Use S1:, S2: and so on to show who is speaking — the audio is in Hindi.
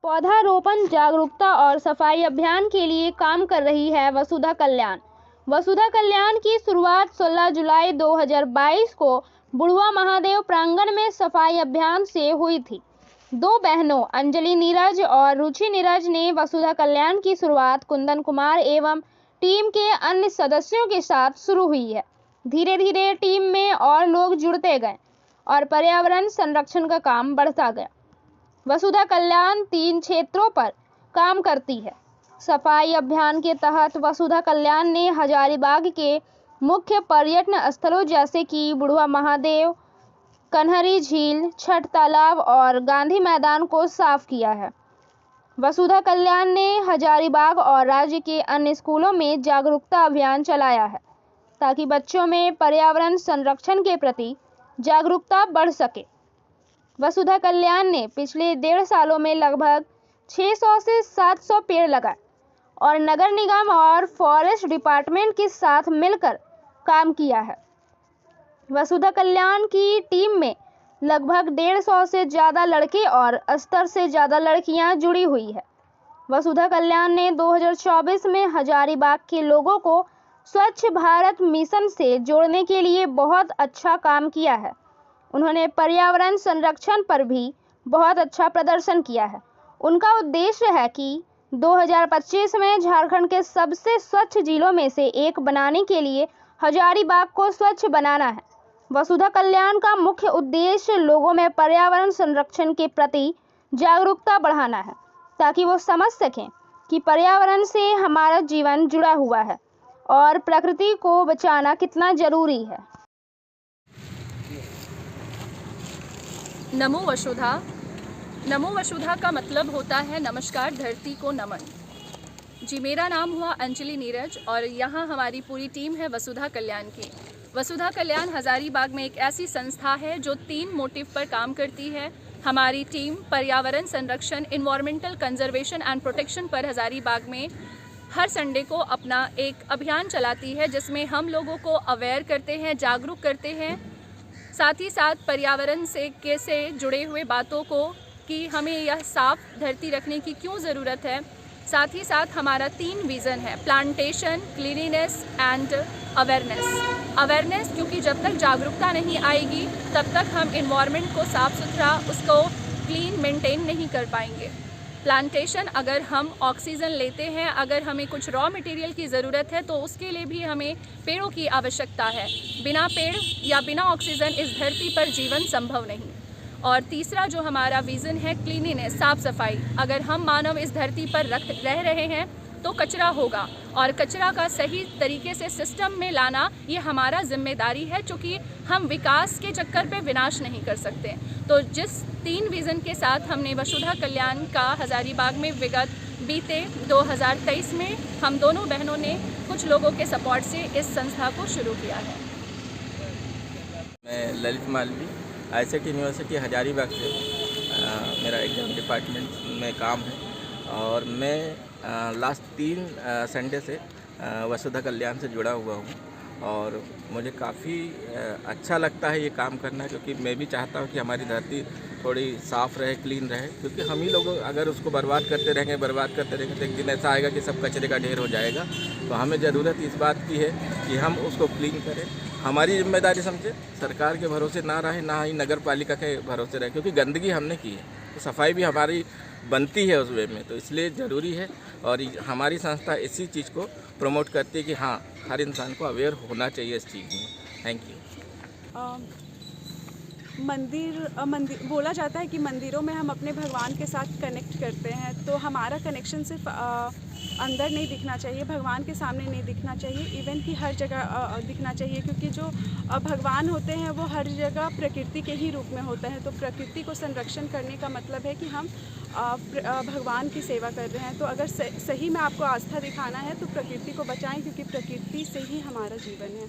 S1: पौधारोपण जागरूकता और सफाई अभियान के लिए काम कर रही है वसुधा कल्याण। वसुधा कल्याण की शुरुआत 16 जुलाई 2022 को बुढ़वा महादेव प्रांगण में सफाई अभियान से हुई थी। दो बहनों अंजलि नीरज और रुचि नीरज ने वसुधा कल्याण की शुरुआत कुंदन कुमार एवं टीम के अन्य सदस्यों के साथ शुरू हुई है। धीरे धीरे टीम में और लोग जुड़ते गए और पर्यावरण संरक्षण का काम बढ़ता गया। वसुधा कल्याण 3 क्षेत्रों पर काम करती है। सफाई अभियान के तहत वसुधा कल्याण ने हजारीबाग के मुख्य पर्यटन स्थलों जैसे कि बुढ़वा महादेव, कन्हरी झील, छठ तालाब और गांधी मैदान को साफ किया है। वसुधा कल्याण ने हजारीबाग और राज्य के अन्य स्कूलों में जागरूकता अभियान चलाया है ताकि बच्चों में पर्यावरण संरक्षण के प्रति जागरूकता बढ़ सके। वसुधा कल्याण ने पिछले 1.5 सालों में लगभग 600 से 700 पेड़ लगाए और नगर निगम और फॉरेस्ट डिपार्टमेंट के साथ मिलकर काम किया है। वसुधा कल्याण की टीम में लगभग 150 से ज़्यादा लड़के और 80 से ज़्यादा लड़कियां जुड़ी हुई है। वसुधा कल्याण ने 2024 में हजारीबाग के लोगों को स्वच्छ भारत मिशन से जोड़ने के लिए बहुत अच्छा काम किया है। उन्होंने पर्यावरण संरक्षण पर भी बहुत अच्छा प्रदर्शन किया है। उनका उद्देश्य है कि 2025 में झारखंड के सबसे स्वच्छ जिलों में से एक बनाने के लिए हजारीबाग को स्वच्छ बनाना है। वसुधा कल्याण का मुख्य उद्देश्य लोगों में पर्यावरण संरक्षण के प्रति जागरूकता बढ़ाना है ताकि वो समझ सकें कि पर्यावरण से हमारा जीवन जुड़ा हुआ है और प्रकृति को बचाना कितना जरूरी है।
S2: नमो वसुधा। नमो वसुधा का मतलब होता है नमस्कार धरती को नमन। जी, मेरा नाम हुआ अंजलि नीरज और यहाँ हमारी पूरी टीम है वसुधा कल्याण की। वसुधा कल्याण हजारीबाग में एक ऐसी संस्था है जो 3 मोटिव पर काम करती है। हमारी टीम पर्यावरण संरक्षण, इन्वायरमेंटल कंजर्वेशन एंड प्रोटेक्शन पर हजारीबाग में हर संडे को अपना एक अभियान चलाती है जिसमें हम लोगों को अवेयर करते हैं, जागरूक करते हैं, साथ ही साथ पर्यावरण से कैसे जुड़े हुए बातों को कि हमें यह साफ धरती रखने की क्यों ज़रूरत है। साथ ही साथ हमारा 3 विज़न है, प्लांटेशन, क्लीनिनेस एंड अवेयरनेस, क्योंकि जब तक जागरूकता नहीं आएगी तब तक हम इन्वायरमेंट को साफ़ सुथरा, उसको क्लीन मेंटेन नहीं कर पाएंगे। प्लांटेशन, अगर हम ऑक्सीजन लेते हैं, अगर हमें कुछ रॉ मटेरियल की ज़रूरत है तो उसके लिए भी हमें पेड़ों की आवश्यकता है। बिना पेड़ या बिना ऑक्सीजन इस धरती पर जीवन संभव नहीं। और तीसरा जो हमारा विज़न है, क्लीनिनेस, साफ़ सफाई। अगर हम मानव इस धरती पर रह रहे हैं तो कचरा होगा और कचरा का सही तरीके से सिस्टम में लाना ये हमारा जिम्मेदारी है, क्योंकि हम विकास के चक्कर पे विनाश नहीं कर सकते। तो जिस 3 विज़न के साथ हमने वसुधा कल्याण का हजारीबाग में बीते 2023 में हम दोनों बहनों ने कुछ लोगों के सपोर्ट से इस संस्था को शुरू किया है।
S3: मैं ललित मालवी, ICT यूनिवर्सिटी हजारीबाग से मेरा एग्जाम डिपार्टमेंट में काम है और मैं लास्ट 3 संडे से वसुधा कल्याण से जुड़ा हुआ हूँ और मुझे काफ़ी अच्छा लगता है ये काम करना, क्योंकि मैं भी चाहता हूँ कि हमारी धरती थोड़ी साफ़ रहे, क्लीन रहे, क्योंकि हम ही लोग अगर उसको बर्बाद करते रहेंगे तो एक दिन ऐसा आएगा कि सब कचरे का ढेर हो जाएगा। तो हमें ज़रूरत इस बात की है कि हम उसको क्लीन करें, हमारी जिम्मेदारी समझे, सरकार के भरोसे ना रहे, ना ही नगर पालिका के भरोसे रहे, क्योंकि गंदगी हमने की है तो सफाई भी हमारी बनती है उस वे में, तो इसलिए ज़रूरी है। और हमारी संस्था इसी चीज़ को प्रमोट करती है कि हाँ, हर इंसान को अवेयर होना चाहिए इस चीज़ में। Thank you.
S4: मंदिर बोला जाता है कि मंदिरों में हम अपने भगवान के साथ कनेक्ट करते हैं, तो हमारा कनेक्शन सिर्फ अंदर नहीं दिखना चाहिए, भगवान के सामने नहीं दिखना चाहिए, इवन कि हर जगह दिखना चाहिए, क्योंकि जो भगवान होते हैं वो हर जगह प्रकृति के ही रूप में होते हैं। तो प्रकृति को संरक्षण करने का मतलब है कि हम भगवान की सेवा कर रहे हैं। तो अगर सही में आपको आस्था दिखाना है तो प्रकृति को बचाएं, क्योंकि प्रकृति से ही हमारा जीवन है।